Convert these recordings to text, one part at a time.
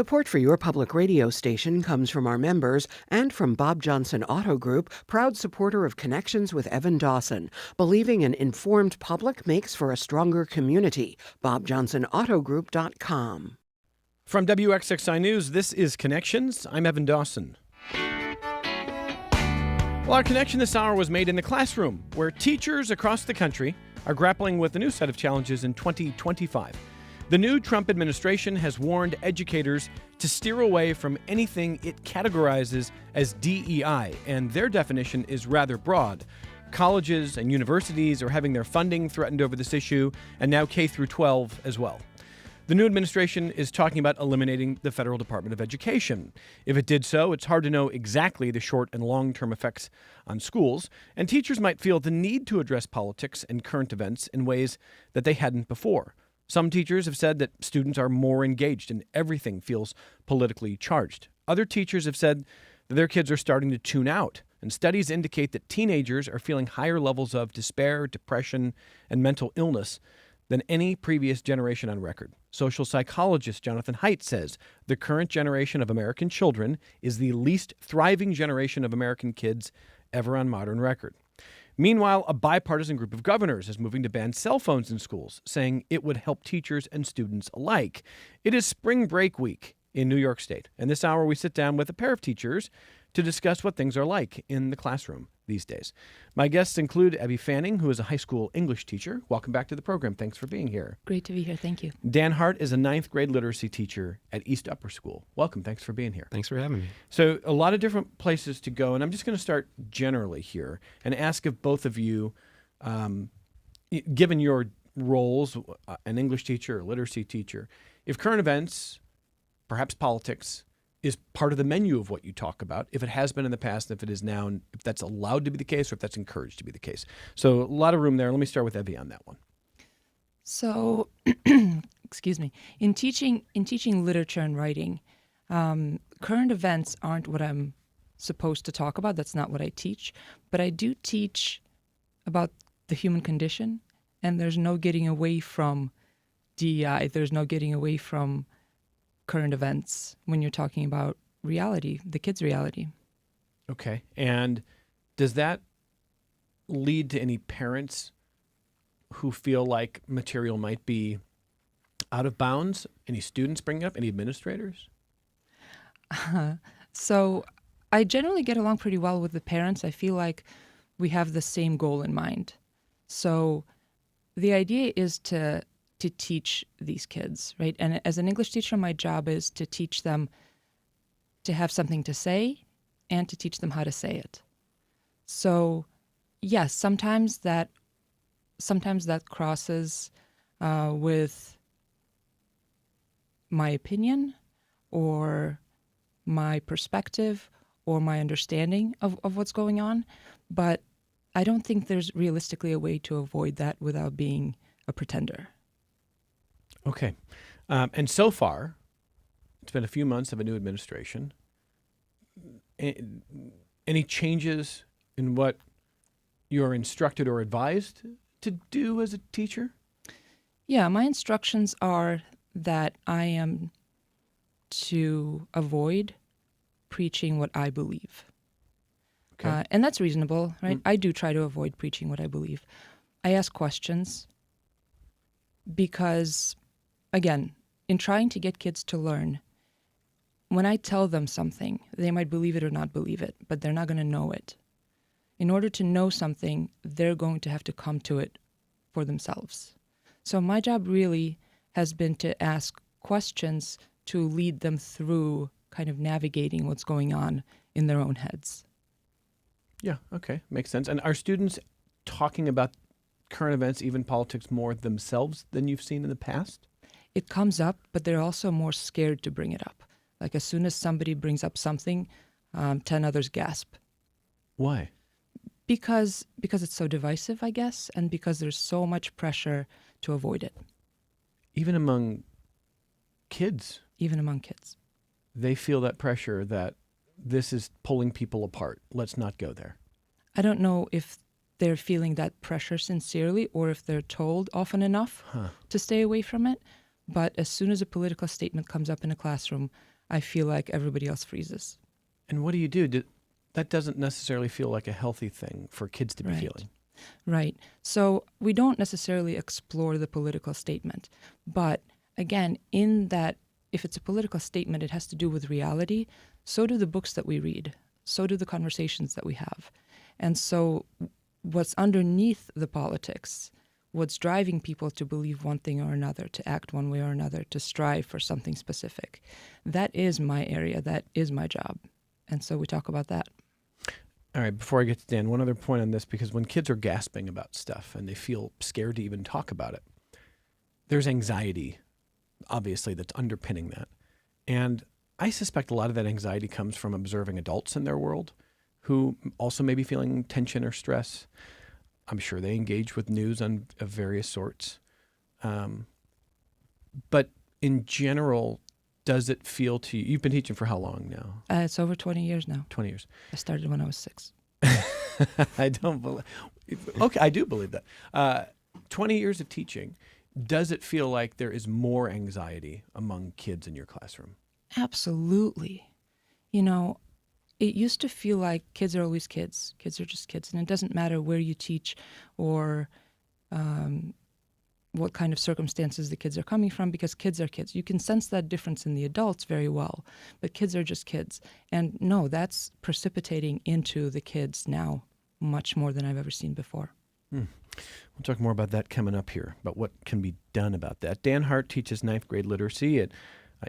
Support for your public radio station comes from our members and from Bob Johnson Auto Group, proud supporter of Connections with Evan Dawson. Believing an informed public makes for a stronger community. BobJohnsonAutoGroup.com. From WXXI News, this is Connections. I'm Evan Dawson. Well, our connection this hour was made in the classroom, where teachers across the country are grappling with a new set of challenges in 2025. The new Trump administration has warned educators to steer away from anything it categorizes as DEI, and their definition is rather broad. Colleges and universities are having their funding threatened over this issue, and now K through 12 as well. The new administration is talking about eliminating the Federal Department of Education. If it did so, it's hard to know exactly the short and long-term effects on schools, and teachers might feel the need to address politics and current events in ways that they hadn't before. Some teachers have said that students are more engaged and everything feels politically charged. Other teachers have said that their kids are starting to tune out, and studies indicate that teenagers are feeling higher levels of despair, depression, and mental illness than any previous generation on record. Social psychologist Jonathan Haidt says the current generation of American children is the least thriving generation of American kids ever on modern record. Meanwhile, a bipartisan group of governors is moving to ban cell phones in schools, saying it would help teachers and students alike. It is spring break week in New York State, and this hour we sit down with a pair of teachers to discuss what things are like in the classroom these days. My guests include Abby Fanning, who is a high school English teacher. Welcome back to the program. Thanks for being here. Great to be here. Thank you. Dan Hart is a 9th grade literacy teacher at East Upper School. Welcome. Thanks for being here. Thanks for having me. So a lot of different places to go, and I'm just going to start generally here and ask if both of you, given your roles, an English teacher, a literacy teacher, if current events, perhaps politics, is part of the menu of what you talk about, if it has been in the past, if it is now, and if that's allowed to be the case, or if that's encouraged to be the case. So a lot of room there. Let me start with Evie on that one. So, excuse me. In teaching literature and writing, current events aren't what I'm supposed to talk about. That's not what I teach. But I do teach about the human condition, and there's no getting away from DEI. There's no getting away from current events when you're talking about reality, the kids' reality. Okay. And does that lead to any parents who feel like material might be out of bounds? Any students bring it up? Any administrators? So I generally get along pretty well with the parents. I feel like we have the same goal in mind. So the idea is to teach these kids, right? And as an English teacher, my job is to teach them to have something to say and to teach them how to say it. So yes, sometimes that crosses with my opinion or my perspective or my understanding of what's going on. But I don't think there's realistically a way to avoid that without being a pretender. Okay. And so far, it's been a few months of a new administration. Any changes in what you're instructed or advised to do as a teacher? Yeah, my instructions are that I am to avoid preaching what I believe. Okay. And that's reasonable, right? I do try to avoid preaching what I believe. I ask questions because, again, in trying to get kids to learn, when I tell them something, they might believe it or not believe it, but they're not going to know it. In order to know something, they're going to have to come to it for themselves. So my job really has been to ask questions to lead them through kind of navigating what's going on in their own heads. Yeah, okay. Makes sense. And are students talking about current events, even politics, more themselves than you've seen in the past? It comes up, but they're also more scared to bring it up. Like as soon as somebody brings up something, 10 others gasp. Why? Because it's so divisive, I guess, and because there's so much pressure to avoid it. Even among kids? Even among kids. They feel that pressure that this is pulling people apart. Let's not go there. I don't know if they're feeling that pressure sincerely or if they're told often enough to stay away from it. But as soon as a political statement comes up in a classroom, I feel like everybody else freezes. And what do you do? That doesn't necessarily feel like a healthy thing for kids to be Right. feeling. Right. So we don't necessarily explore the political statement. But again, in that, if it's a political statement, it has to do with reality. So do the books that we read. So do the conversations that we have. And so what's underneath the politics, what's driving people to believe one thing or another, to act one way or another, to strive for something specific, that is my area. That is my job. And so we talk about that. All right, before I get to Dan, one other point on this, because when kids are gasping about stuff and they feel scared to even talk about it, there's anxiety, obviously, that's underpinning that. And I suspect a lot of that anxiety comes from observing adults in their world who also may be feeling tension or stress. I'm sure they engage with news of various sorts. But in general, does it feel to you? You've been teaching for how long now? It's over 20 years now. 20 years. I started when I was 6. I don't believe. Okay, I do believe that. 20 years of teaching. Does it feel like there is more anxiety among kids in your classroom? Absolutely. You know, it used to feel like kids are always kids. Kids are just kids. And it doesn't matter where you teach or what kind of circumstances the kids are coming from, because kids are kids. You can sense that difference in the adults very well, but kids are just kids. And no, that's precipitating into the kids now much more than I've ever seen before. We'll talk more about that coming up here, about what can be done about that. Dan Hart teaches 9th grade literacy at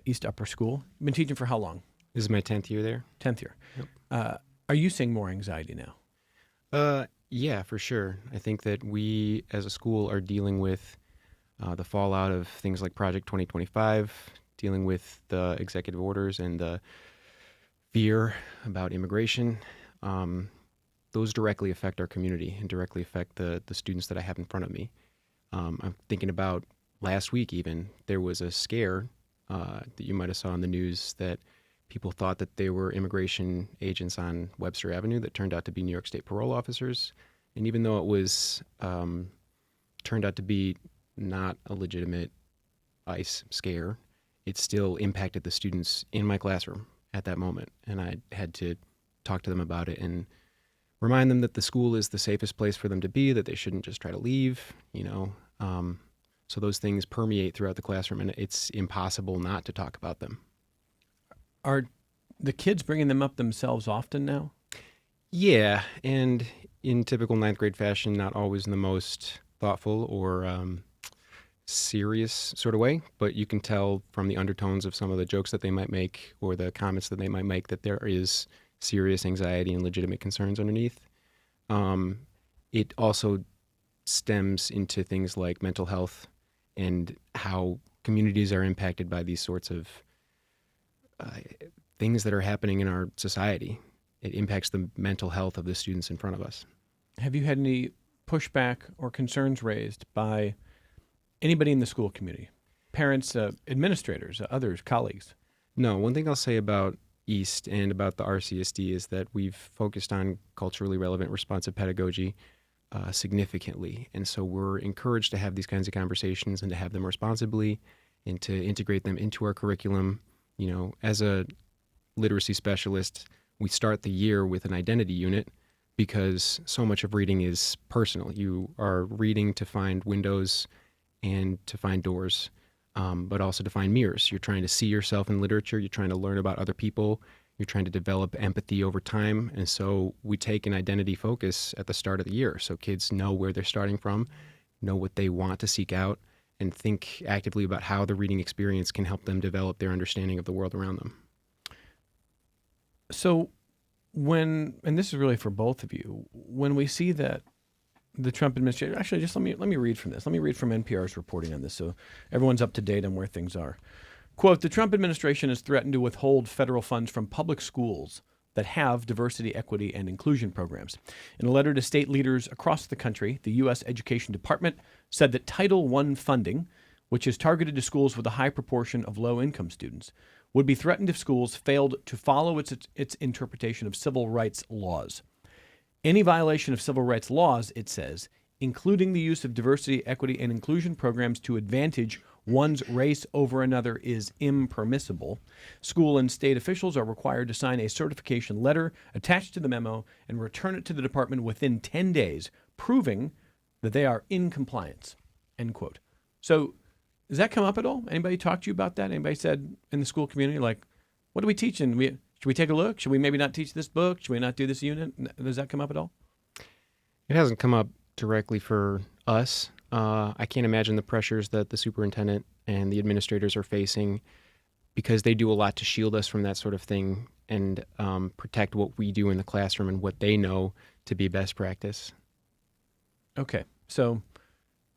East Upper School. You've been teaching for how long? This is my 10th year there. 10th year. Yep. Are you seeing more anxiety now? Yeah, for sure. I think that we as a school are dealing with the fallout of things like Project 2025, dealing with the executive orders and the fear about immigration. Those directly affect our community and directly affect the students that I have in front of me. I'm thinking about last week even, there was a scare that you might have saw on the news that people thought that they were immigration agents on Webster Avenue that turned out to be New York State parole officers. And even though it was turned out to be not a legitimate ICE scare, it still impacted the students in my classroom at that moment. And I had to talk to them about it and remind them that the school is the safest place for them to be, that they shouldn't just try to leave, you know. So those things permeate throughout the classroom, and it's impossible not to talk about them. Are the kids bringing them up themselves often now? Yeah, and in typical 9th grade fashion, not always in the most thoughtful or serious sort of way, but you can tell from the undertones of some of the jokes that they might make or the comments that they might make that there is serious anxiety and legitimate concerns underneath. It also stems into things like mental health and how communities are impacted by these sorts of things that are happening in our society. It impacts the mental health of the students in front of us. Have you had any pushback or concerns raised by anybody in the school community? Parents, administrators, others, colleagues? No, one thing I'll say about East and about the RCSD is that we've focused on culturally relevant responsive pedagogy significantly. And so we're encouraged to have these kinds of conversations and to have them responsibly and to integrate them into our curriculum. You know, as a literacy specialist, we start the year with an identity unit because so much of reading is personal. You are reading to find windows and to find doors, but also to find mirrors. You're trying to see yourself in literature. You're trying to learn about other people. You're trying to develop empathy over time. And so we take an identity focus at the start of the year so kids know where they're starting from, know what they want to seek out, and think actively about how the reading experience can help them develop their understanding of the world around them. So and this is really for both of you, when we see that the Trump administration, actually, just let me read from this. Let me read from NPR's reporting on this so everyone's up to date on where things are. Quote, the Trump administration has threatened to withhold federal funds from public schools that have diversity, equity, and inclusion programs. In a letter to state leaders across the country, the U.S. Education Department said that Title I funding, which is targeted to schools with a high proportion of low-income students, would be threatened if schools failed to follow its interpretation of civil rights laws. Any violation of civil rights laws, it says, including the use of diversity, equity, and inclusion programs to advantage one's race over another is impermissible. School and state officials are required to sign a certification letter attached to the memo and return it to the department within 10 days, proving that they are in compliance, end quote. So does that come up at all? Anybody talk to you about that? Anybody said in the school community, like, what are we teaching? Should we take a look? Should we maybe not teach this book? Should we not do this unit? Does that come up at all? It hasn't come up directly for us. I can't imagine the pressures that the superintendent and the administrators are facing, because they do a lot to shield us from that sort of thing and protect what we do in the classroom and what they know to be best practice. Okay. So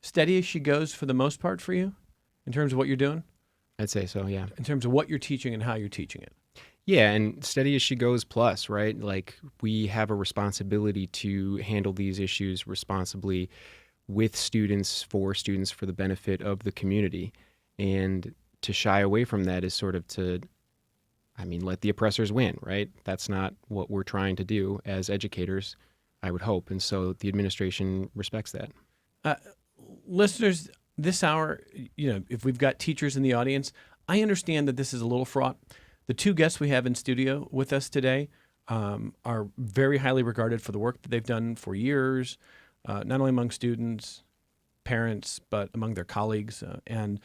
steady as she goes for the most part for you in terms of what you're doing? I'd say so, yeah. In terms of what you're teaching and how you're teaching it? Yeah, and steady as she goes plus, right? Like, we have a responsibility to handle these issues responsibly with students, for the benefit of the community. And to shy away from that is sort of let the oppressors win, right? That's not what we're trying to do as educators, I would hope. And so the administration respects that. Listeners, this hour, if we've got teachers in the audience, I understand that this is a little fraught. The two guests we have in studio with us today are very highly regarded for the work that they've done for years, not only among students, parents, but among their colleagues. And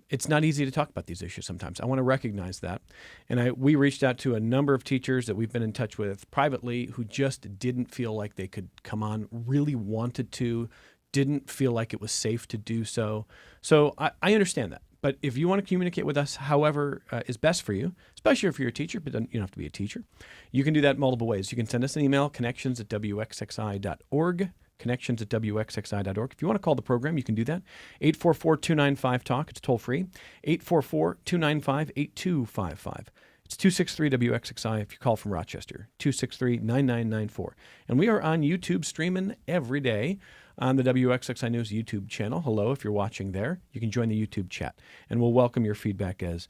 it's not easy to talk about these issues sometimes. I want to recognize that. And we reached out to a number of teachers that we've been in touch with privately who just didn't feel like they could come on, really wanted to, didn't feel like it was safe to do so. So I understand that. But if you want to communicate with us, however is best for you, especially if you're a teacher, but you don't have to be a teacher, you can do that multiple ways. You can send us an email, connections@wxxi.org, connections@wxxi.org. If you want to call the program, you can do that. 844-295-TALK. It's toll free. 844-295-8255. It's 263-WXXI if you call from Rochester, 263-9994. And we are on YouTube streaming every day on the WXXI News YouTube channel. Hello, if you're watching there, you can join the YouTube chat, and we'll welcome your feedback as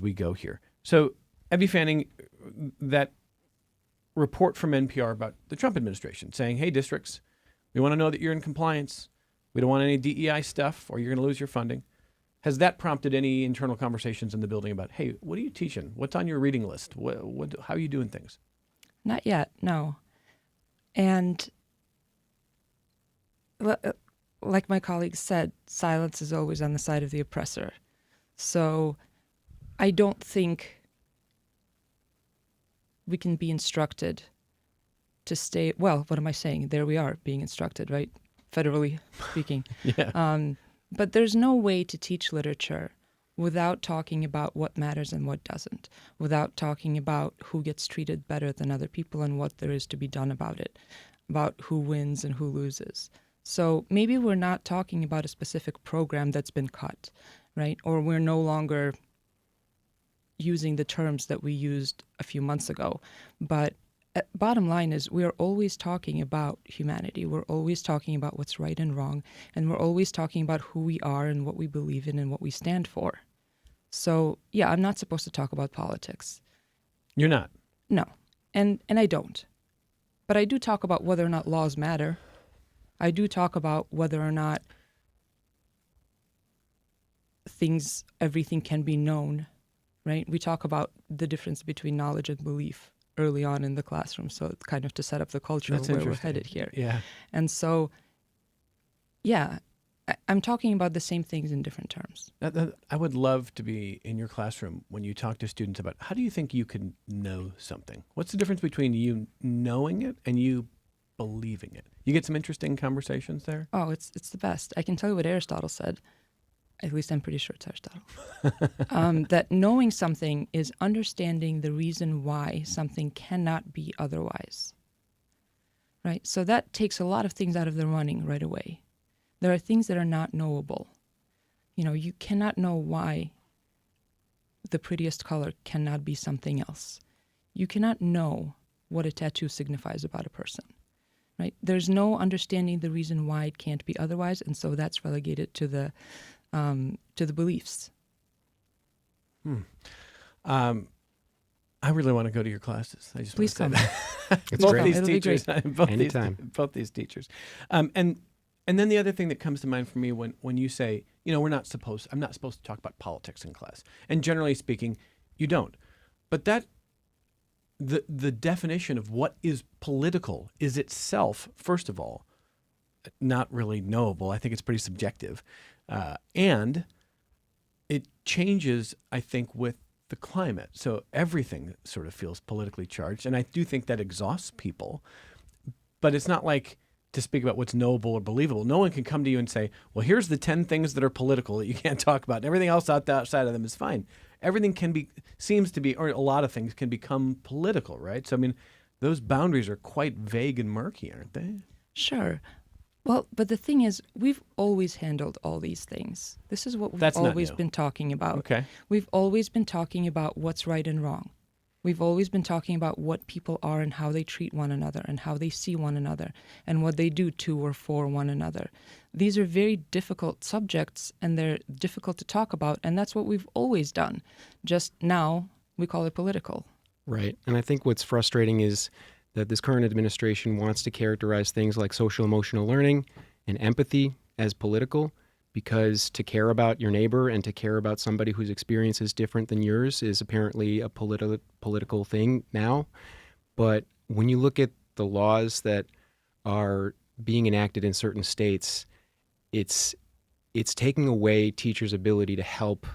we go here. So, Evie Fanning, that report from NPR about the Trump administration saying, hey, districts, we want to know that you're in compliance. We don't want any DEI stuff or you're going to lose your funding. Has that prompted any internal conversations in the building about, hey, what are you teaching? What's on your reading list? How are you doing things? Not yet, no. And like my colleagues said, silence is always on the side of the oppressor. So I don't think we can be instructed to stay, well, what am I saying? There we are, being instructed, right? Federally speaking. Yeah. But there's no way to teach literature without talking about what matters and what doesn't, without talking about who gets treated better than other people and what there is to be done about it, about who wins and who loses. So maybe we're not talking about a specific program that's been cut, right? Or we're no longer using the terms that we used a few months ago. But bottom line is we're always talking about humanity. We're always talking about what's right and wrong. And we're always talking about who we are and what we believe in and what we stand for. So, yeah, I'm not supposed to talk about politics. You're not? No. And I don't. But I do talk about whether or not laws matter. I do talk about whether or not everything can be known, right? We talk about the difference between knowledge and belief early on in the classroom, so it's kind of to set up the culture That's where we're interesting. headed here. Yeah. And so, yeah, I'm talking about the same things in different terms. I would love to be in your classroom when you talk to students about how do you think you can know something? What's the difference between you knowing it and you believing it? You get some interesting conversations there? Oh, it's the best. I can tell you what Aristotle said. At least I'm pretty sure it's Aristotle. That knowing something is understanding the reason why something cannot be otherwise. Right? So that takes a lot of things out of the running right away. There are things that are not knowable. You cannot know why the prettiest color cannot be something else. You cannot know what a tattoo signifies about a person. Right? There's no understanding the reason why it can't be otherwise, and so that's relegated to the beliefs. I really want to go to your classes. I just Please want come. to say that. It's both great. these It'll be teachers, great. both Anytime. these teachers, and And then the other thing that comes to mind for me when you say, I'm not supposed to talk about politics in class. And generally speaking, you don't. But the definition of what is political is itself, first of all, not really knowable. I think it's pretty subjective. And it changes, I think, with the climate. So everything sort of feels politically charged. And I do think that exhausts people. But it's not like to speak about what's knowable or believable. No one can come to you and say, well, here's the 10 things that are political that you can't talk about. And everything else outside of them is fine. Everything seems to be, or a lot of things can become political, right? So, I mean, those boundaries are quite vague and murky, aren't they? Sure. Well, but the thing is, we've always handled all these things. This is what we've That's not always new. been talking about. Okay. We've always been talking about what's right and wrong. We've always been talking about what people are and how they treat one another and how they see one another and what they do to or for one another. These are very difficult subjects and they're difficult to talk about, and that's what we've always done. Just now, we call it political. Right. And I think what's frustrating is that this current administration wants to characterize things like social emotional learning and empathy as political, because to care about your neighbor and to care about somebody whose experience is different than yours is apparently a political thing now. But when you look at the laws that are being enacted in certain states, it's taking away teachers' ability to help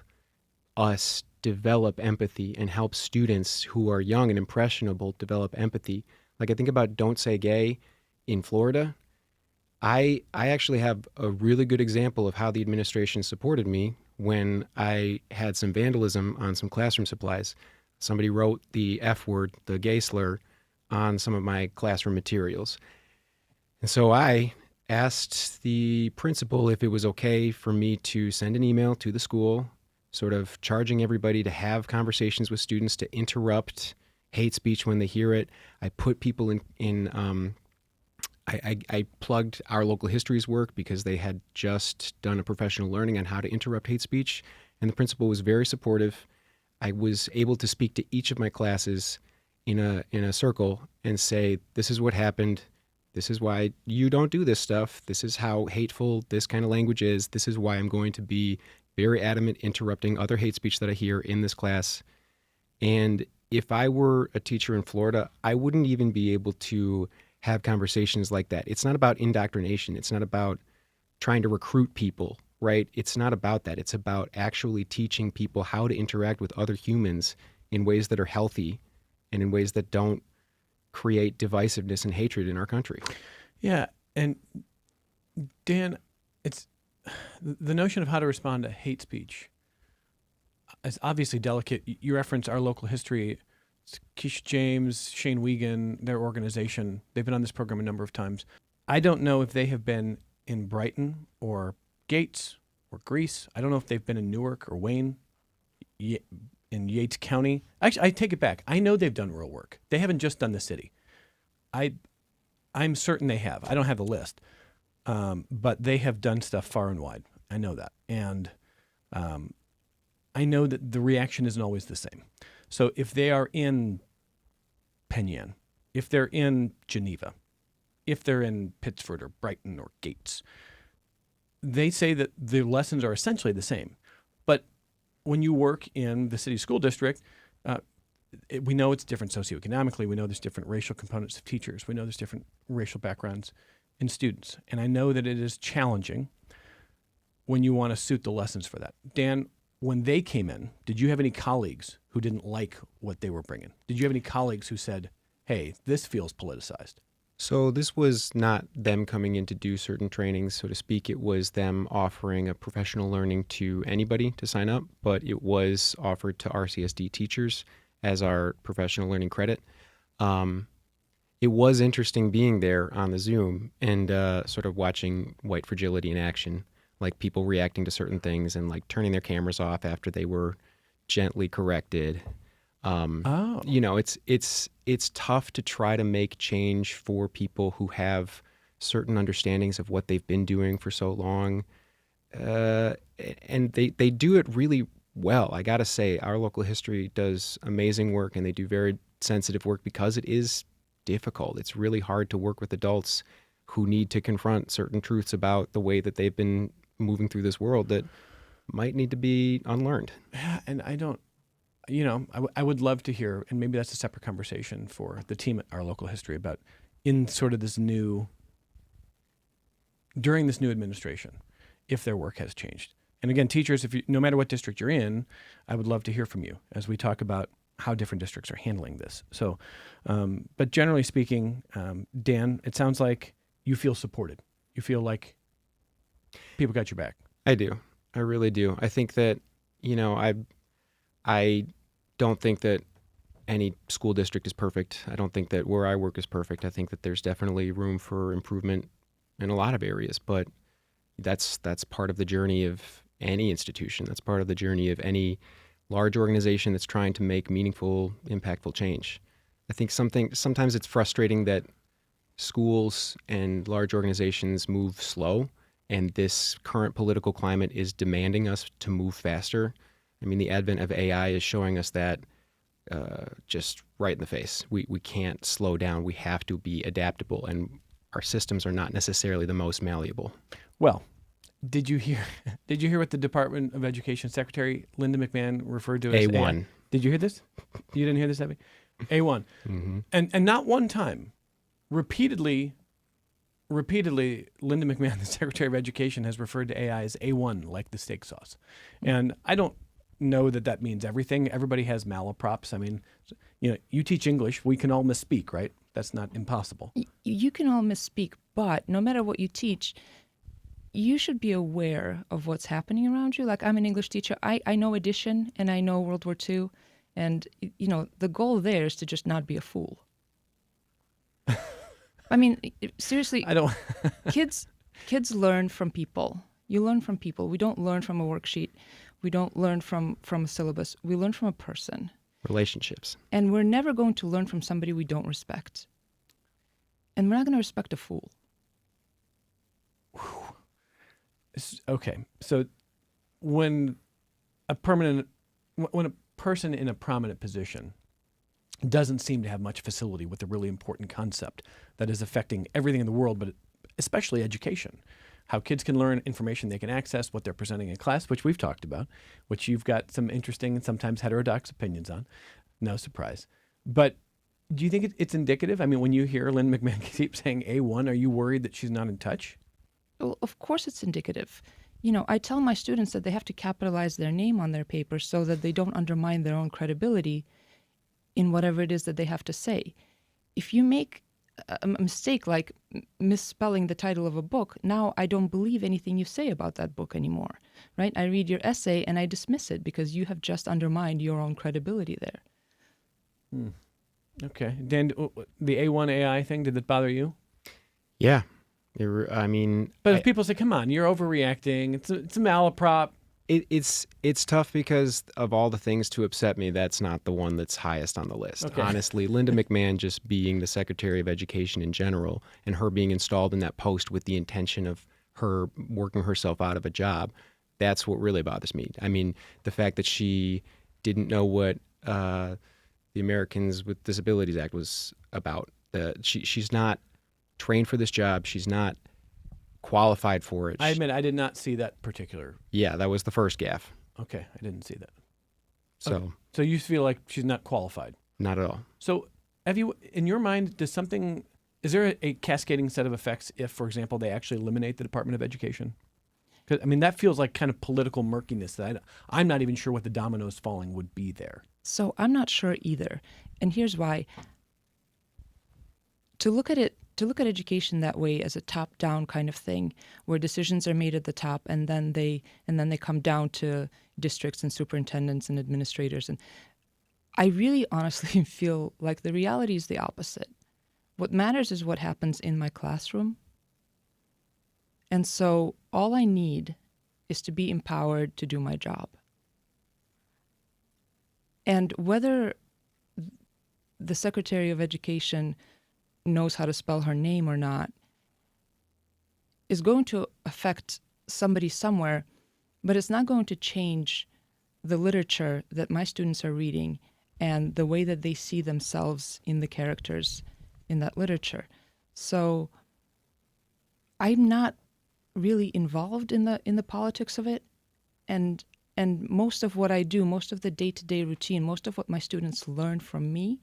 us develop empathy and help students who are young and impressionable develop empathy. Like I think about Don't Say Gay in Florida. I actually have a really good example of how the administration supported me when I had some vandalism on some classroom supplies. Somebody wrote the F word, the gay slur, on some of my classroom materials. And so I asked the principal if it was okay for me to send an email to the school, sort of charging everybody to have conversations with students, to interrupt hate speech when they hear it. I put people I plugged Our Local History's work because they had just done a professional learning on how to interrupt hate speech, and the principal was very supportive. I was able to speak to each of my classes in a circle and say, this is what happened. This is why you don't do this stuff. This is how hateful this kind of language is. This is why I'm going to be very adamant interrupting other hate speech that I hear in this class. And if I were a teacher in Florida, I wouldn't even be able to have conversations like that. It's not about indoctrination. It's not about trying to recruit people, right? It's not about that. It's about actually teaching people how to interact with other humans in ways that are healthy and in ways that don't create divisiveness and hatred in our country. Yeah. And Dan, it's the notion of how to respond to hate speech is obviously delicate. You reference Our Local History. It's Keisha James, Shane Wiegand, their organization. They've been on this program a number of times. I don't know if they have been in Brighton or Gates or Greece. I don't know if they've been in Newark or Wayne, in Yates County. Actually, I take it back. I know they've done rural work. They haven't just done the city. I'm certain they have. I don't have the list. But they have done stuff far and wide. I know that. And I know that the reaction isn't always the same. So if they are in Penn Yan, if they're in Geneva, if they're in Pittsford or Brighton or Gates, they say that the lessons are essentially the same. But when you work in the city school district, we know it's different socioeconomically. We know there's different racial components of teachers. We know there's different racial backgrounds in students. And I know that it is challenging when you want to suit the lessons for that. Dan, when they came in, did you have any colleagues who didn't like what they were bringing? Did you have any colleagues who said, hey, this feels politicized? So this was not them coming in to do certain trainings, so to speak. It was them offering a professional learning to anybody to sign up, but it was offered to RCSD teachers as our professional learning credit. It was interesting being there on the Zoom and sort of watching white fragility in action, like people reacting to certain things and like turning their cameras off after they were gently corrected. You know, it's tough to try to make change for people who have certain understandings of what they've been doing for so long. And they do it really well. I got to say, Our Local History does amazing work, and they do very sensitive work because it is difficult. It's really hard to work with adults who need to confront certain truths about the way that they've been moving through this world that might need to be unlearned. Yeah, and I don't, I would love to hear, and maybe that's a separate conversation for the team at Our Local History about in sort of during this new administration, if their work has changed. And again, teachers, no matter what district you're in, I would love to hear from you as we talk about how different districts are handling this. So, but generally speaking, Dan, it sounds like you feel supported. You feel like people got your back. I do. I really do. I think that, I don't think that any school district is perfect. I don't think that where I work is perfect. I think that there's definitely room for improvement in a lot of areas, but that's part of the journey of any institution. That's part of the journey of any large organization that's trying to make meaningful, impactful change. I think sometimes it's frustrating that schools and large organizations move slow, and this current political climate is demanding us to move faster. I mean, the advent of AI is showing us that just right in the face. We can't slow down. We have to be adaptable, and our systems are not necessarily the most malleable. Well, did you hear what the Department of Education Secretary Linda McMahon referred to as A1? AI? Did you hear this? You didn't hear this, Abby? A1. Mm-hmm. And not one time, repeatedly, Linda McMahon, the Secretary of Education, has referred to AI as A1, like the steak sauce. And I don't know that means everything. Everybody has malaprops. I mean, you teach English. We can all misspeak, right? That's not impossible. You can all misspeak, but no matter what you teach, you should be aware of what's happening around you. Like, I'm an English teacher. I know addition and I know World War II. And, the goal there is to just not be a fool. I mean, seriously, I don't. kids learn from people. You learn from people. We don't learn from a worksheet. We don't learn from a syllabus. We learn from a person. Relationships. And we're never going to learn from somebody we don't respect. And we're not going to respect a fool. Okay, so when a person in a prominent position doesn't seem to have much facility with a really important concept that is affecting everything in the world, but especially education, how kids can learn information they can access, what they're presenting in class, which we've talked about, which you've got some interesting and sometimes heterodox opinions on. No surprise. But do you think it's indicative? I mean, when you hear Lynn McMahon keep saying A1, are you worried that she's not in touch? Well, of course it's indicative. I tell my students that they have to capitalize their name on their paper so that they don't undermine their own credibility in whatever it is that they have to say. If you make a mistake like misspelling the title of a book, now I don't believe anything you say about that book anymore, right? I read your essay and I dismiss it because you have just undermined your own credibility there. Okay. Dan, the A1 AI thing, did that bother you? Yeah. But if people say, come on, you're overreacting, it's a malaprop. It's tough because of all the things to upset me, that's not the one that's highest on the list. Okay. Honestly, Linda McMahon just being the Secretary of Education in general and her being installed in that post with the intention of her working herself out of a job, that's what really bothers me. I mean, the fact that she didn't know what the Americans with Disabilities Act was about. She's not trained for this job. She's not qualified for it. I admit I did not see that particular. Yeah, that was the first gaffe. Okay, I didn't see that. So Okay. So you feel like she's not qualified. not at all. So have you, in your mind, is there a cascading set of effects if, for example, they actually eliminate the Department of Education? Because, I mean, that feels like kind of political murkiness that I'm not even sure what the dominoes falling would be there. So I'm not sure either. And here's why. To look at education that way as a top-down kind of thing, where decisions are made at the top and then they come down to districts and superintendents and administrators. And I really honestly feel like the reality is the opposite. What matters is what happens in my classroom. And so all I need is to be empowered to do my job. And whether the Secretary of Education knows how to spell her name or not is going to affect somebody somewhere, but it's not going to change the literature that my students are reading and the way that they see themselves in the characters in that literature. So I'm not really involved in the politics of it, and most of what I do, most of the day-to-day routine, most of what my students learn from me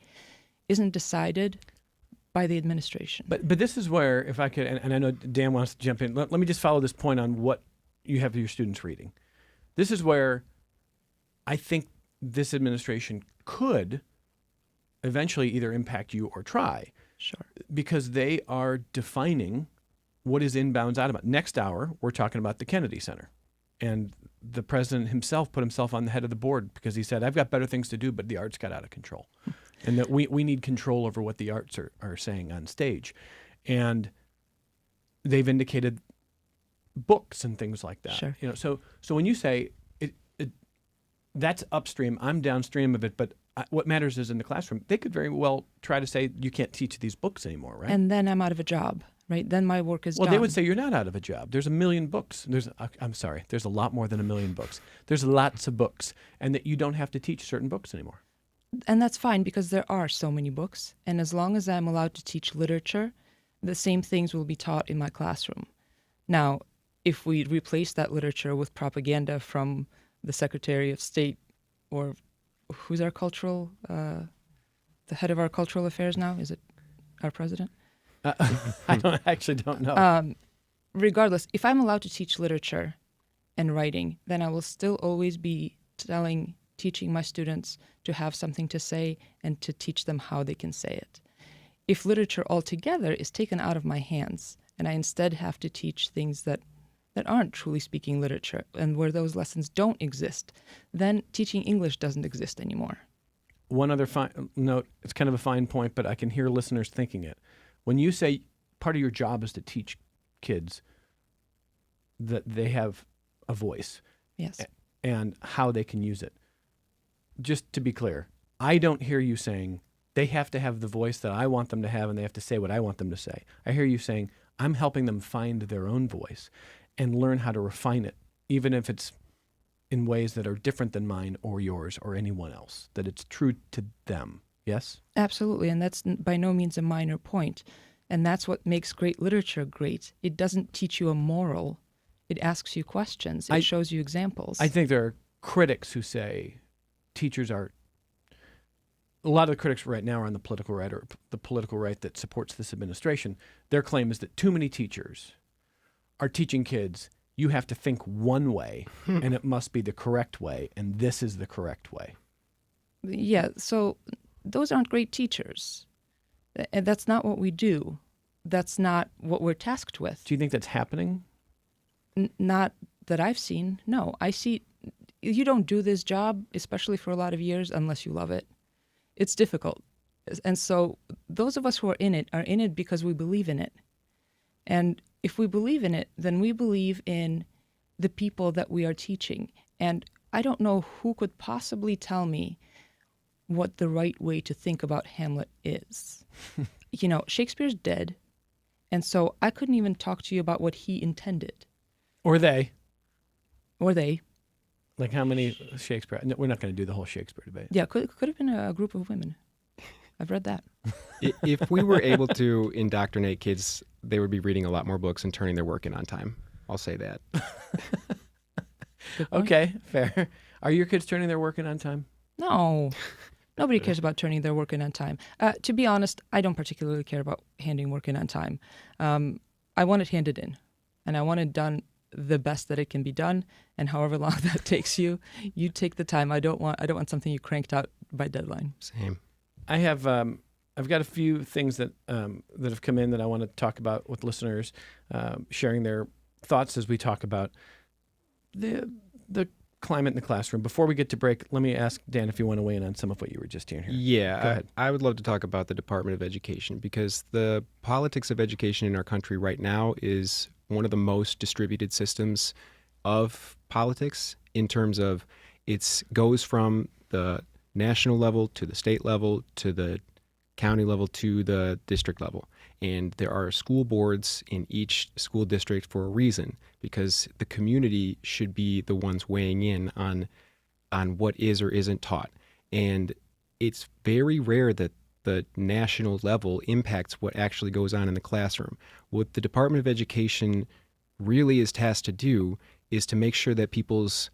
isn't decided by the administration. But this is where, if I could, and I know Dan wants to jump in. Let me just follow this point on what you have your students reading. This is where I think this administration could eventually either impact you or try, Sure. because they are defining what is inbounds, outbound. Next hour, we're talking about the Kennedy Center. And the president himself put himself on the head of the board because he said, I've got better things to do, but the arts got out of control. And that we need control over what the arts are saying on stage. And they've indicated books and things like that. Sure. You know, so when you say that's upstream, I'm downstream of it, but what matters is in the classroom. They could very well try to say you can't teach these books anymore, right? And then I'm out of a job, right? Then my work is Well, done. they would say you're not out of a job. There's 1 million books. I'm sorry, there's a lot more than 1 million books. There's lots of books, and that you don't have to teach certain books anymore. And that's fine because there are so many books. And as long as I'm allowed to teach literature, the same things will be taught in my classroom. Now, if we replace that literature with propaganda from the Secretary of State, or who's our cultural, the head of our cultural affairs now? Is it our president? I actually don't know. Regardless, if I'm allowed to teach literature and writing, then I will still always be teaching my students to have something to say and to teach them how they can say it. If literature altogether is taken out of my hands and I instead have to teach things that aren't truly speaking literature and where those lessons don't exist, then teaching English doesn't exist anymore. One other note, it's kind of a fine point, but I can hear listeners thinking it. When you say part of your job is to teach kids that they have a voice Yes. and how they can use it, just to be clear, I don't hear you saying they have to have the voice that I want them to have and they have to say what I want them to say. I hear you saying I'm helping them find their own voice and learn how to refine it, even if it's in ways that are different than mine or yours or anyone else, that it's true to them. Yes? Absolutely, and that's by no means a minor point. And that's what makes great literature great. It doesn't teach you a moral. It asks you questions. It shows you examples. I think there are critics who say teachers are, a lot of the critics right now are on the political right, or the political right that supports this administration. Their claim is that too many teachers are teaching kids, you have to think one way and it must be the correct way, and this is the correct way. Yeah, so those aren't great teachers. And that's not what we do. That's not what we're tasked with. Do you think that's happening? Not that I've seen. No, I see. You don't do this job, especially for a lot of years, unless you love it. It's difficult. And so those of us who are in it because we believe in it. And if we believe in it, then we believe in the people that we are teaching. And I don't know who could possibly tell me what the right way to think about Hamlet is. You know, Shakespeare's dead, and so I couldn't even talk to you about what he intended. Or they. Or they. Like how many Shakespeare? No, we're not going to do the whole Shakespeare debate. Yeah, could have been a group of women. I've read that. If we were able to indoctrinate kids, they would be reading a lot more books and turning their work in on time. I'll say that. Okay, fair. Are your kids turning their work in on time? No. Nobody cares about turning their work in on time. To be honest, I don't particularly care about handing work in on time. I want it handed in, and I want it done the best that it can be done, and however long that takes you, you take the time. I don't want something you cranked out by deadline. Same. I have I've got a few things that that have come in that I want to talk about with listeners, sharing their thoughts as we talk about the climate in the classroom. Before we get to break, let me ask Dan if you want to weigh in on some of what you were just hearing here. Yeah, Go ahead. I would love to talk about the Department of Education, because the politics of education in our country right now is one of the most distributed systems of politics, in terms of it goes from the national level to the state level to the county level to the district level. And there are school boards in each school district for a reason, because the community should be the ones weighing in on what is or isn't taught. And it's very rare that the national level impacts what actually goes on in the classroom. What the Department of Education really is tasked to do is to make sure that people's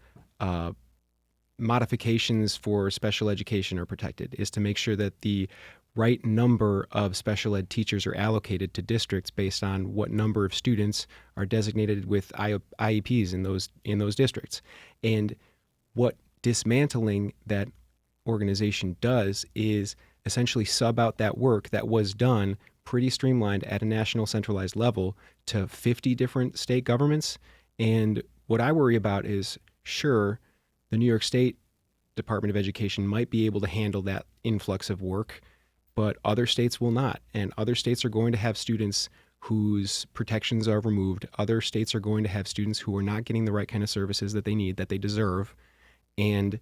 modifications for special education are protected, is to make sure that the right number of special ed teachers are allocated to districts based on what number of students are designated with IEPs in those districts. And what dismantling that organization does is essentially sub out that work that was done pretty streamlined at a national centralized level to 50 different state governments. And what I worry about is, sure, the New York State Department of Education might be able to handle that influx of work, but other states will not. And other states are going to have students whose protections are removed. Other states are going to have students who are not getting the right kind of services that they need, that they deserve. And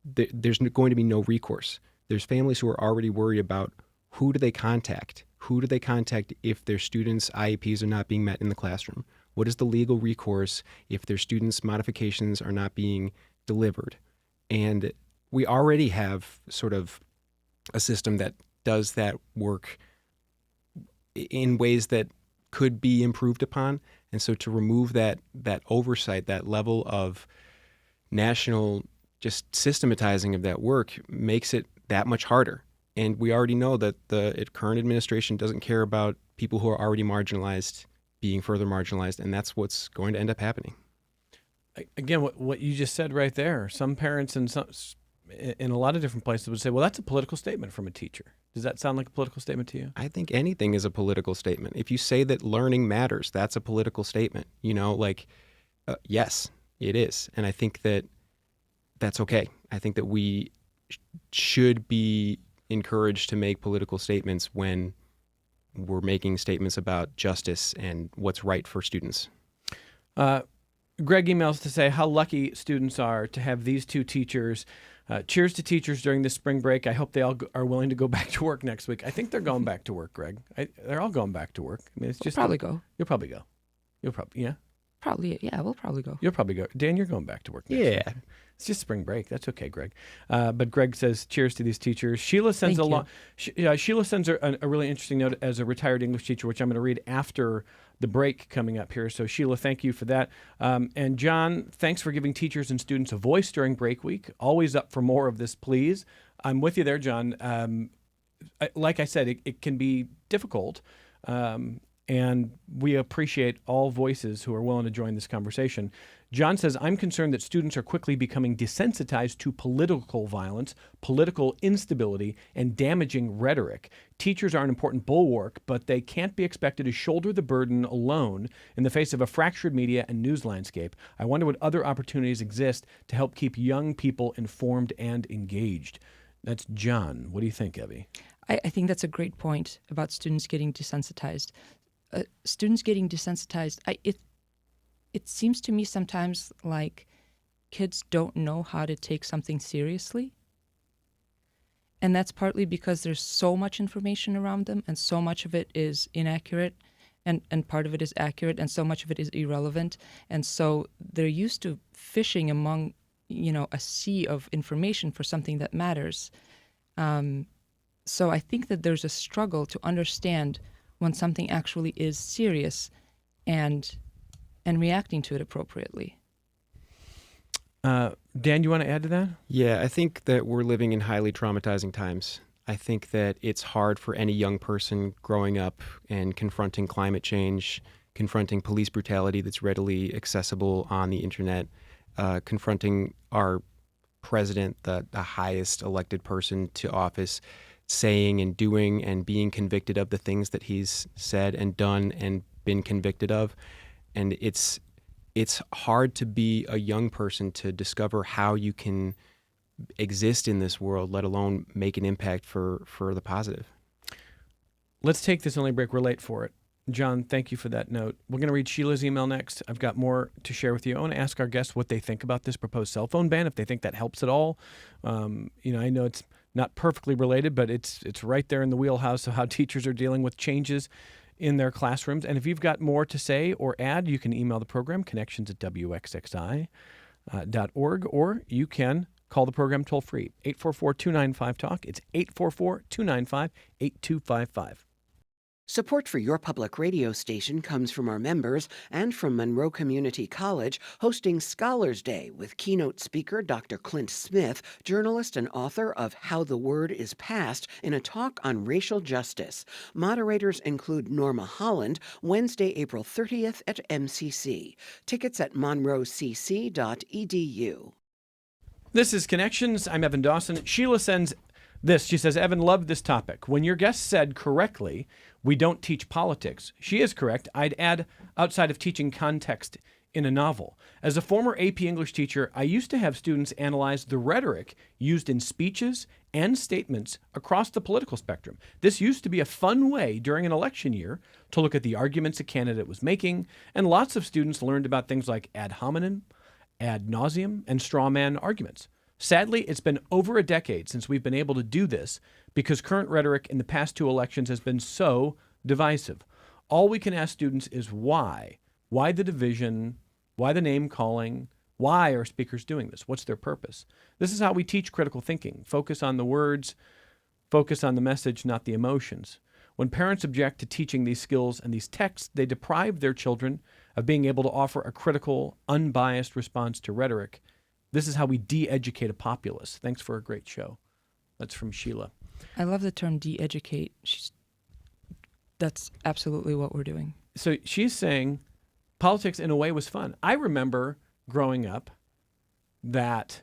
there's going to be no recourse. There's families who are already worried about who do they contact? Who do they contact if their students' IEPs are not being met in the classroom? What is the legal recourse if their students' modifications are not being delivered? And we already have sort of a system that does that work in ways that could be improved upon. And so to remove that oversight, that level of national just systematizing of that work makes it that much harder. And we already know that the current administration doesn't care about people who are already marginalized being further marginalized, and that's what's going to end up happening. Again, what you just said right there, some parents in a lot of different places would say, well, that's a political statement from a teacher. Does that sound like a political statement to you? I think anything is a political statement. If you say that learning matters, that's a political statement. Yes, it is. And I think that that's okay. I think that we should be encouraged to make political statements when we're making statements about justice and what's right for students. Greg emails to say how lucky students are to have these two teachers. Cheers to teachers during this spring break. I hope they all are willing to go back to work next week. I think they're going back to work, Greg. They're all going back to work. I mean, it's just We'll probably go. You'll probably go. Yeah. Probably, yeah, we'll probably go. You'll probably go. Dan, you're going back to work next week. It's just spring break. That's okay, Greg. But Greg says, cheers to these teachers. Sheila sends Sheila sends a really interesting note as a retired English teacher, which I'm going to read after the break coming up here. So Sheila, thank you for that. And John, thanks for giving teachers and students a voice during break week. Always up for more of this, please. I'm with you there, John. Like I said, it can be difficult. And we appreciate all voices who are willing to join this conversation. John says, I'm concerned that students are quickly becoming desensitized to political violence, political instability, and damaging rhetoric. Teachers are an important bulwark, but they can't be expected to shoulder the burden alone in the face of a fractured media and news landscape. I wonder what other opportunities exist to help keep young people informed and engaged. That's John. What do you think, Evie? I think that's a great point about students getting desensitized. Students getting desensitized, it seems to me sometimes like kids don't know how to take something seriously. And that's partly because there's so much information around them and so much of it is inaccurate and part of it is accurate and so much of it is irrelevant. And so they're used to fishing among, a sea of information for something that matters. So I think that there's a struggle to understand when something actually is serious and reacting to it appropriately. Dan, you want to add to that? Yeah, I think that we're living in highly traumatizing times. I think that it's hard for any young person growing up and confronting climate change, confronting police brutality that's readily accessible on the internet, confronting our president, the highest elected person to office, saying and doing and being convicted of the things that he's said and done and been convicted of. And it's hard to be a young person to discover how you can exist in this world, let alone make an impact for the positive. Let's take this only break. We're late for it. John, thank you for that note. We're going to read Sheila's email next. I've got more to share with you. I want to ask our guests what they think about this proposed cell phone ban, if they think that helps at all. I know it's not perfectly related, but it's right there in the wheelhouse of how teachers are dealing with changes in their classrooms. And if you've got more to say or add, you can email the program, connections@wxxi.org, or you can Call the program toll free, 844-295-TALK. It's 844-295-8255. Support for your public radio station comes from our members and from Monroe Community College, hosting Scholars Day with keynote speaker Dr. Clint Smith, journalist and author of How the Word is Passed, in a talk on racial justice. Moderators include Norma Holland, Wednesday, April 30th at MCC. Tickets at monroecc.edu. This is Connections. I'm Evan Dawson. Sheila sends this. She says, Evan, loved this topic. When your guest said correctly, we don't teach politics, she is correct. I'd add, outside of teaching context in a novel. As a former AP English teacher, I used to have students analyze the rhetoric used in speeches and statements across the political spectrum. This used to be a fun way during an election year to look at the arguments a candidate was making, and lots of students learned about things like ad hominem, ad nauseum, and straw man arguments. Sadly, it's been over a decade since we've been able to do this because current rhetoric in the past 2 elections has been so divisive. All we can ask students is why? Why the division? Why the name calling? Why are speakers doing this? What's their purpose? This is how we teach critical thinking. Focus on the words, focus on the message, not the emotions. When parents object to teaching these skills and these texts, they deprive their children of being able to offer a critical, unbiased response to rhetoric. This is how we de-educate a populace. Thanks for a great show. That's from Sheila. I love the term de-educate. That's absolutely what we're doing. So she's saying politics in a way was fun. I remember growing up that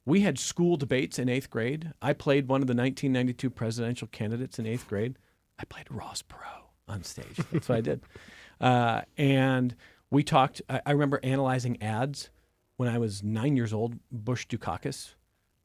we had school debates in 8th grade. I played one of the 1992 presidential candidates in 8th grade. I played Ross Perot on stage. That's what I did. And we talked, I remember analyzing ads when I was 9 years old, Bush Dukakis.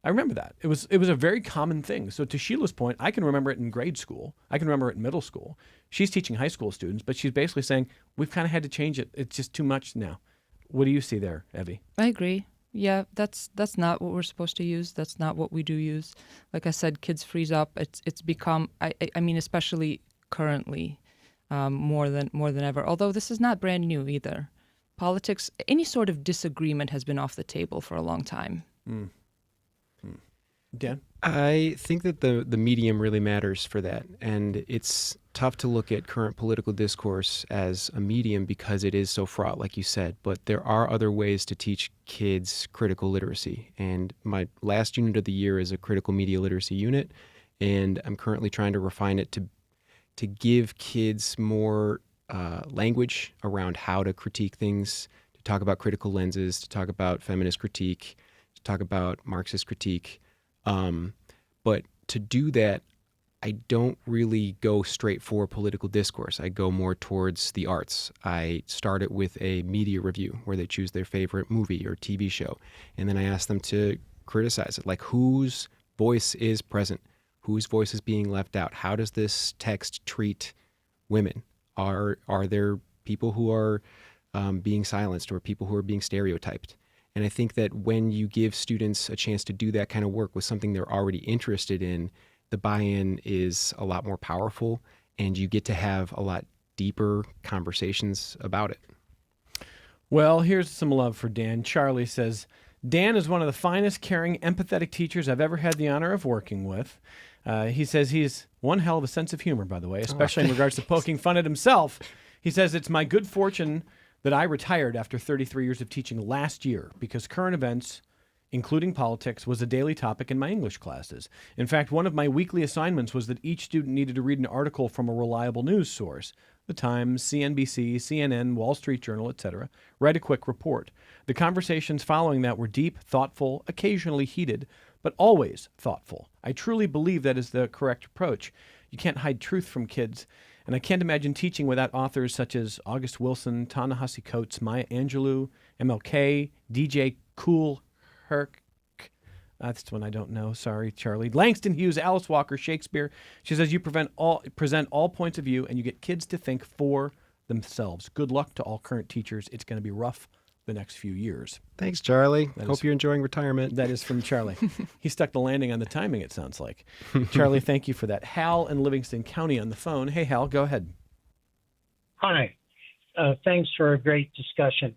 I remember that. It was a very common thing. So to Sheila's point, I can remember it in grade school. I can remember it in middle school. She's teaching high school students, but she's basically saying, we've kind of had to change it. It's just too much now. What do you see there, Evie? I agree. Yeah, that's not what we're supposed to use. That's not what we do use. Like I said, kids freeze up. It's become, I mean, especially currently, more than ever. Although this is not brand new either. Politics, any sort of disagreement has been off the table for a long time. Dan? I think that the medium really matters for that. And it's tough to look at current political discourse as a medium because it is so fraught, like you said. But there are other ways to teach kids critical literacy. And my last unit of the year is a critical media literacy unit. And I'm currently trying to refine it to give kids more language around how to critique things, to talk about critical lenses, to talk about feminist critique, to talk about Marxist critique. But to do that, I don't really go straight for political discourse. I go more towards the arts. I start it with a media review where they choose their favorite movie or TV show. And then I ask them to criticize it. Like, whose voice is present? Whose voice is being left out? How does this text treat women? Are there people who are being silenced or people who are being stereotyped? And I think that when you give students a chance to do that kind of work with something they're already interested in, the buy-in is a lot more powerful and you get to have a lot deeper conversations about it. Well, here's some love for Dan. Charlie says, Dan is one of the finest, caring, empathetic teachers I've ever had the honor of working with. He says he's one hell of a sense of humor, by the way, especially in regards to poking fun at himself. He says, it's my good fortune that I retired after 33 years of teaching last year because current events, including politics, was a daily topic in my English classes. In fact, one of my weekly assignments was that each student needed to read an article from a reliable news source, The Times, CNBC, CNN, Wall Street Journal, etc. Write a quick report. The conversations following that were deep, thoughtful, occasionally heated, but always thoughtful. I truly believe that is the correct approach. You can't hide truth from kids. And I can't imagine teaching without authors such as August Wilson, Ta-Nehisi Coates, Maya Angelou, MLK, DJ Kool Herc. That's one I don't know. Sorry, Charlie. Langston Hughes, Alice Walker, Shakespeare. She says you present all points of view and you get kids to think for themselves. Good luck to all current teachers. It's going to be rough the next few years. Thanks, Charlie. Hope you're enjoying retirement. That is from Charlie. He stuck the landing on the timing, it sounds like. Charlie, thank you for that. Hal in Livingston County on the phone. Hey, Hal, go ahead. Hi. Thanks for a great discussion.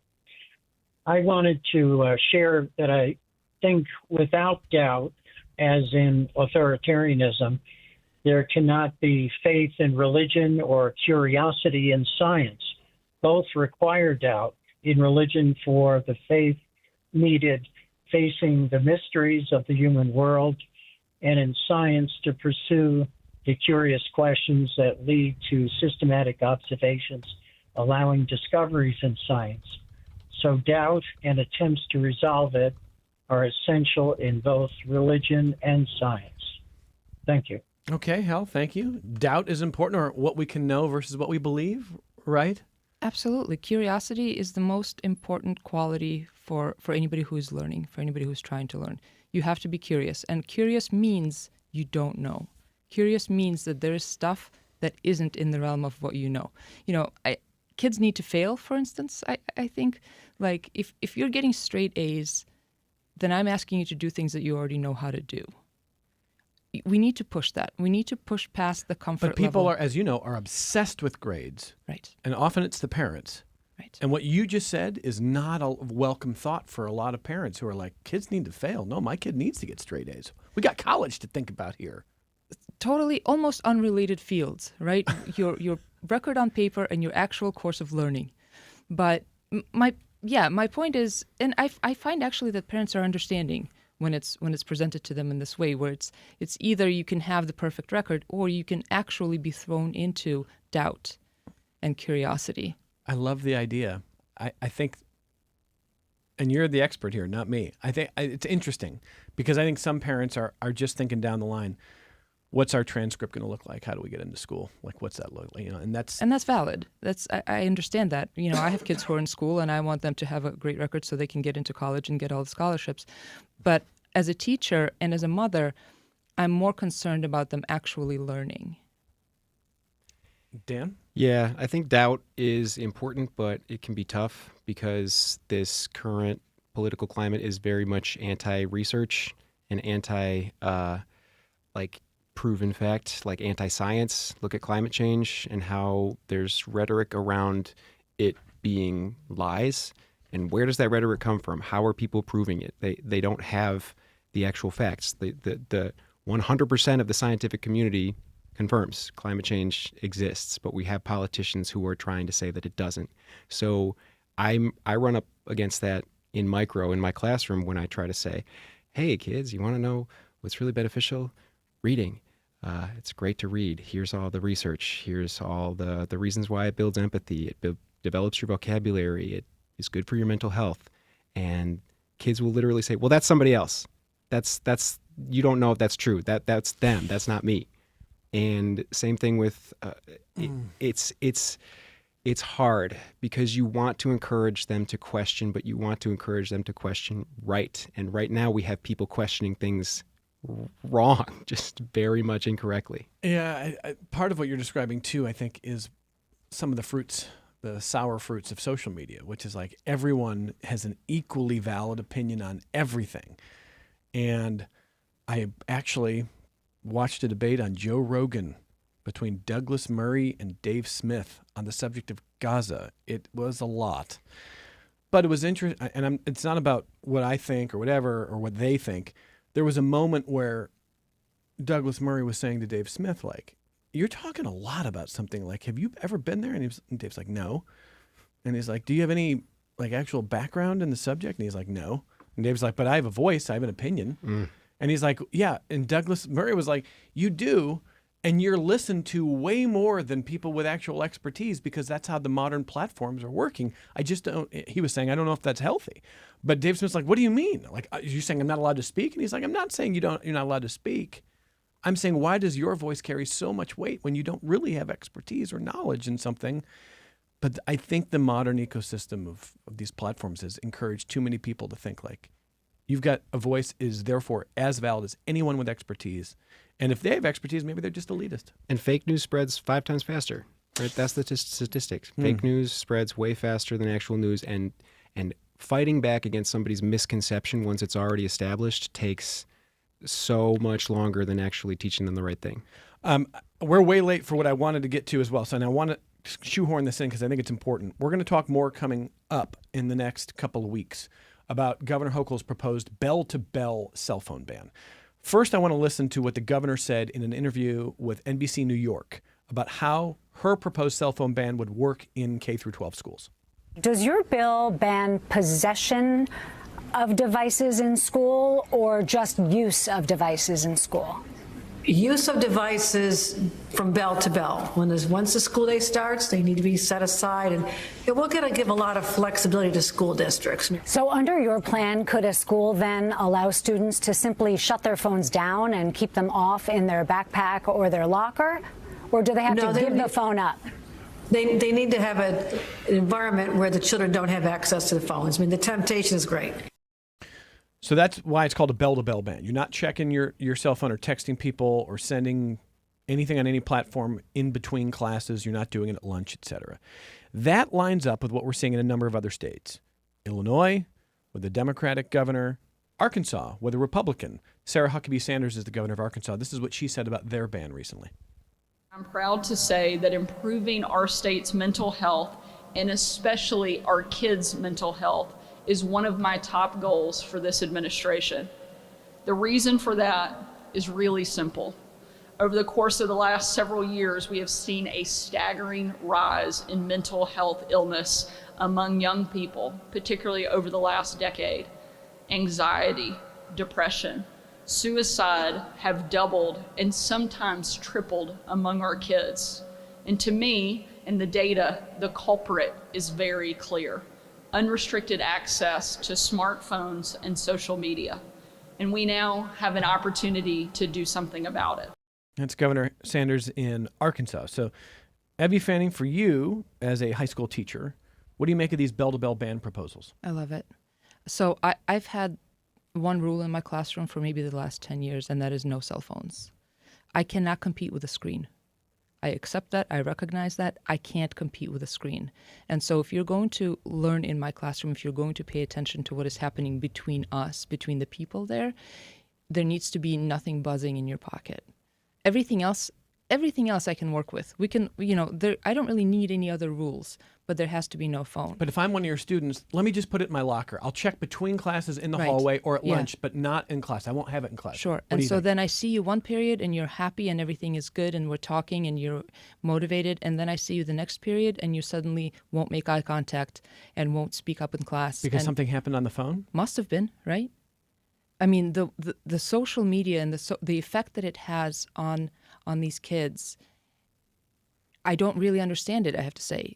I wanted to share that I think without doubt, as in authoritarianism, there cannot be faith in religion or curiosity in science. Both require doubt. In religion, for the faith needed facing the mysteries of the human world, and in science to pursue the curious questions that lead to systematic observations, allowing discoveries in science. So doubt and attempts to resolve it are essential in both religion and science. Thank you. Okay, Hal, thank you. Doubt is important, or what we can know versus what we believe, right? Absolutely. Curiosity is the most important quality for anybody who is learning, for anybody who's trying to learn. You have to be curious. And curious means you don't know. Curious means that there is stuff that isn't in the realm of what you know. Kids need to fail, for instance. I think, like, if you're getting straight A's, then I'm asking you to do things that you already know how to do. We need to push that. We need to push past the comfort level. But people are, as you know, are obsessed with grades. Right. And often it's the parents. Right. And what you just said is not a welcome thought for a lot of parents who are like, kids need to fail. No, my kid needs to get straight A's. We got college to think about here. Totally, almost unrelated fields, right? your record on paper and your actual course of learning. But my point is, and I find actually that parents are understanding when it's presented to them in this way, where it's either you can have the perfect record or you can actually be thrown into doubt and curiosity. I love the idea. I think, and you're the expert here, not me. I think it's interesting because I think some parents are just thinking down the line, what's our transcript going to look like? How do we get into school? Like, what's that look like? And that's valid. I understand that. I have kids who are in school, and I want them to have a great record so they can get into college and get all the scholarships. But as a teacher and as a mother, I'm more concerned about them actually learning. Dan? Yeah, I think doubt is important, but it can be tough because this current political climate is very much anti-research and proven fact, like anti-science. Look at climate change and how there's rhetoric around it being lies. And where does that rhetoric come from? How are people proving it? They don't have the actual facts. The 100% of the scientific community confirms climate change exists, but we have politicians who are trying to say that it doesn't. So I run up against that in my classroom when I try to say, hey kids, you want to know what's really beneficial? Reading. It's great to read. Here's all the research. Here's all the reasons why it builds empathy. It develops your vocabulary. It is good for your mental health. And kids will literally say, well, that's somebody else. That's you don't know if that's true. That's them. That's not me. And same thing with it's hard because you want to encourage them to question, but you want to encourage them to question right. And right now we have people questioning things wrong, just very much incorrectly. Yeah, part of what you're describing too, I think, is some of the fruits, the sour fruits of social media, which is like everyone has an equally valid opinion on everything. And I actually watched a debate on Joe Rogan between Douglas Murray and Dave Smith on the subject of Gaza. It was a lot, but it was interesting. And it's not about what I think or whatever or what they think. There was a moment where Douglas Murray was saying to Dave Smith, like, you're talking a lot about something. Like, have you ever been there? And Dave's like, no. And he's like, do you have any like actual background in the subject? And he's like, no. And Dave's like, but I have a voice. I have an opinion. And he's like, yeah. And Douglas Murray was like, you do. And you're listened to way more than people with actual expertise because that's how the modern platforms are working. I just don't, he was saying, I don't know if that's healthy. But Dave Smith's like, what do you mean? Like, are you saying I'm not allowed to speak? And he's like, I'm not saying you're not allowed to speak. I'm saying, why does your voice carry so much weight when you don't really have expertise or knowledge in something? But I think the modern ecosystem of these platforms has encouraged too many people to think like, you've got a voice is therefore as valid as anyone with expertise. And if they have expertise, maybe they're just elitist. And fake news spreads 5 times faster, right? That's the statistics. Fake news spreads way faster than actual news. And fighting back against somebody's misconception once it's already established takes so much longer than actually teaching them the right thing. We're way late for what I wanted to get to as well. So now I want to shoehorn this in because I think it's important. We're going to talk more coming up in the next couple of weeks about Governor Hochul's proposed bell-to-bell cell phone ban. First, I want to listen to what the governor said in an interview with NBC New York about how her proposed cell phone ban would work in K through 12 schools. Does your bill ban possession of devices in school or just use of devices in school? Use of devices from bell to bell. Once the school day starts, they need to be set aside, and we're going to give a lot of flexibility to school districts. So under your plan, could a school then allow students to simply shut their phones down and keep them off in their backpack or their locker? Or do they have to give the phone up? They need to have an environment where the children don't have access to the phones. I mean, the temptation is great. So that's why it's called a bell-to-bell ban. You're not checking your cell phone or texting people or sending anything on any platform in between classes. You're not doing it at lunch, etc. That lines up with what we're seeing in a number of other states. Illinois, with a Democratic governor. Arkansas, with a Republican. Sarah Huckabee Sanders is the governor of Arkansas. This is what she said about their ban recently. I'm proud to say that improving our state's mental health, and especially our kids' mental health, is one of my top goals for this administration. The reason for that is really simple. Over the course of the last several years, we have seen a staggering rise in mental health illness among young people, particularly over the last decade. Anxiety, depression, suicide have doubled and sometimes tripled among our kids. And to me, in the data, the culprit is very clear. Unrestricted access to smartphones and social media. And we now have an opportunity to do something about it. That's Governor Sanders in Arkansas. So, Evie Fanning, for you as a high school teacher, what do you make of these bell-to-bell ban proposals? I love it. So I've had one rule in my classroom for maybe the last 10 years, and that is no cell phones. I cannot compete with a screen. I accept that. I recognize that. I can't compete with a screen. And so if you're going to learn in my classroom, if you're going to pay attention to what is happening between us, between the people there needs to be nothing buzzing in your pocket. Everything else I can work with. We can, I don't really need any other rules, but there has to be no phone. But if I'm one of your students, let me just put it in my locker. I'll check between classes in the hallway or at lunch, but not in class. I won't have it in class. Sure. And so then I see you one period and you're happy and everything is good and we're talking and you're motivated. And then I see you the next period and you suddenly won't make eye contact and won't speak up in class. Because something happened on the phone? Must have been, right? I mean, the social media and the effect that it has on these kids, I don't really understand it, I have to say.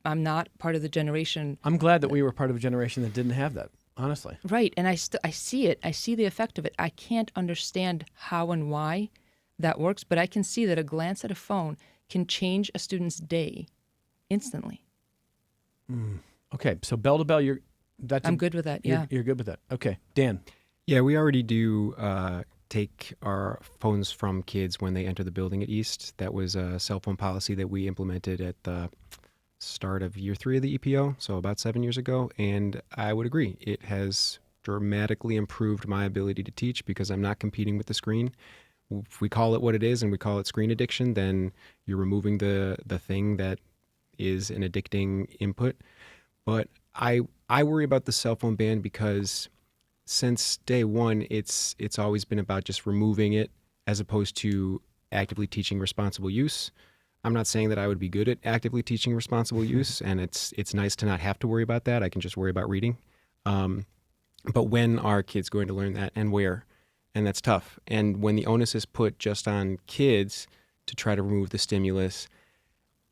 I'm not part of the generation. I'm glad that we were part of a generation that didn't have that, honestly. Right, and I see it. I see the effect of it. I can't understand how and why that works, but I can see that a glance at a phone can change a student's day instantly. Okay, so bell to bell, I'm good with that, yeah. You're good with that. Okay, Dan. Yeah, we already do take our phones from kids when they enter the building at East. That was a cell phone policy that we implemented at the start of year 3 of the EPO, so about 7 years ago. And I would agree, it has dramatically improved my ability to teach because I'm not competing with the screen. If we call it what it is and we call it screen addiction, then you're removing the thing that is an addicting input. But I worry about the cell phone ban because since day one, it's always been about just removing it as opposed to actively teaching responsible use. I'm not saying that I would be good at actively teaching responsible use, and it's nice to not have to worry about that. I can just worry about reading. But when are kids going to learn that and where? And that's tough. And when the onus is put just on kids to try to remove the stimulus,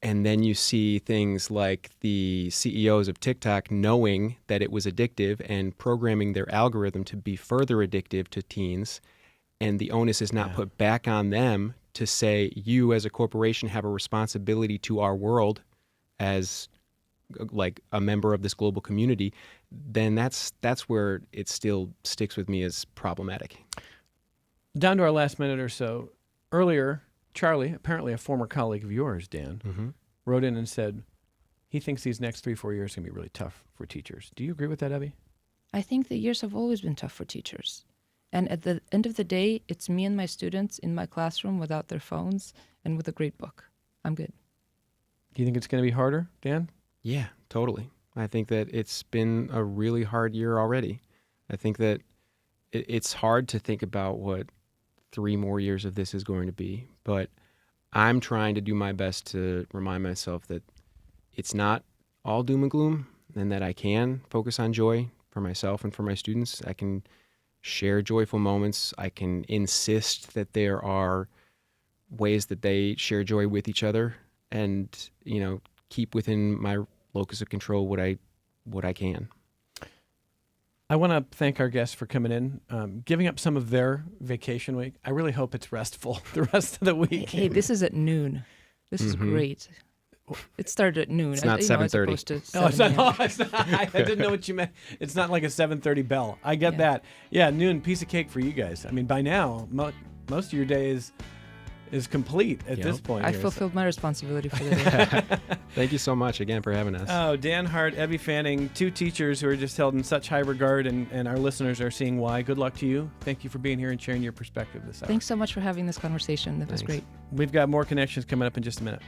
and then you see things like the CEOs of TikTok knowing that it was addictive and programming their algorithm to be further addictive to teens, and the onus is not put back on them to say, you as a corporation have a responsibility to our world as like a member of this global community, then that's where it still sticks with me as problematic. Down to our last minute or so. Earlier, Charlie, apparently a former colleague of yours, Dan, wrote in and said he thinks these next 3-4 years are going to be really tough for teachers. Do you agree with that, Evie? I think the years have always been tough for teachers. And at the end of the day, it's me and my students in my classroom without their phones and with a great book. I'm good. Do you think it's going to be harder, Dan? Yeah, totally. I think that it's been a really hard year already. I think that it's hard to think about what 3 more years of this is going to be, but I'm trying to do my best to remind myself that it's not all doom and gloom, and that I can focus on joy for myself and for my students. I can share joyful moments. I can insist that there are ways that they share joy with each other, and, keep within my locus of control what I can. I want to thank our guests for coming in, giving up some of their vacation week. I really hope it's restful the rest of the week. Hey, this is at noon. This is great. It started at noon. It's not 7:30. No, it's not. No, it's not. I didn't know what you meant. It's not like a 7:30 bell. I get that. Yeah, noon, piece of cake for you guys. I mean, by now, most of your day is complete at this point. I here, fulfilled my responsibility for the day. Thank you so much again for having us. Oh, Dan Hart, Evie Fanning, 2 teachers who are just held in such high regard, and our listeners are seeing why. Good luck to you. Thank you for being here and sharing your perspective this hour. Thanks so much for having this conversation. That was great. We've got more connections coming up in just a minute.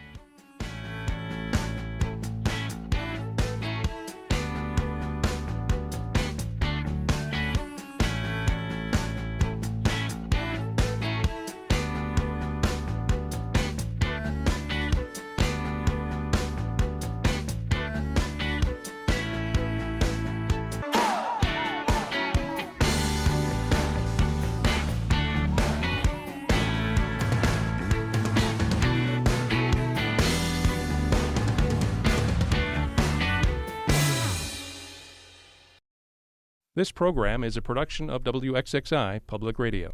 This program is a production of WXXI Public Radio.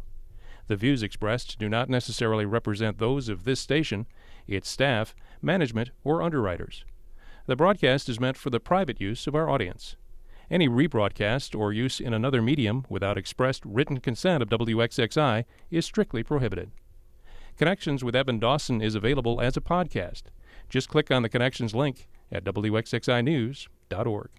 The views expressed do not necessarily represent those of this station, its staff, management, or underwriters. The broadcast is meant for the private use of our audience. Any rebroadcast or use in another medium without expressed written consent of WXXI is strictly prohibited. Connections with Evan Dawson is available as a podcast. Just click on the Connections link at WXXInews.org.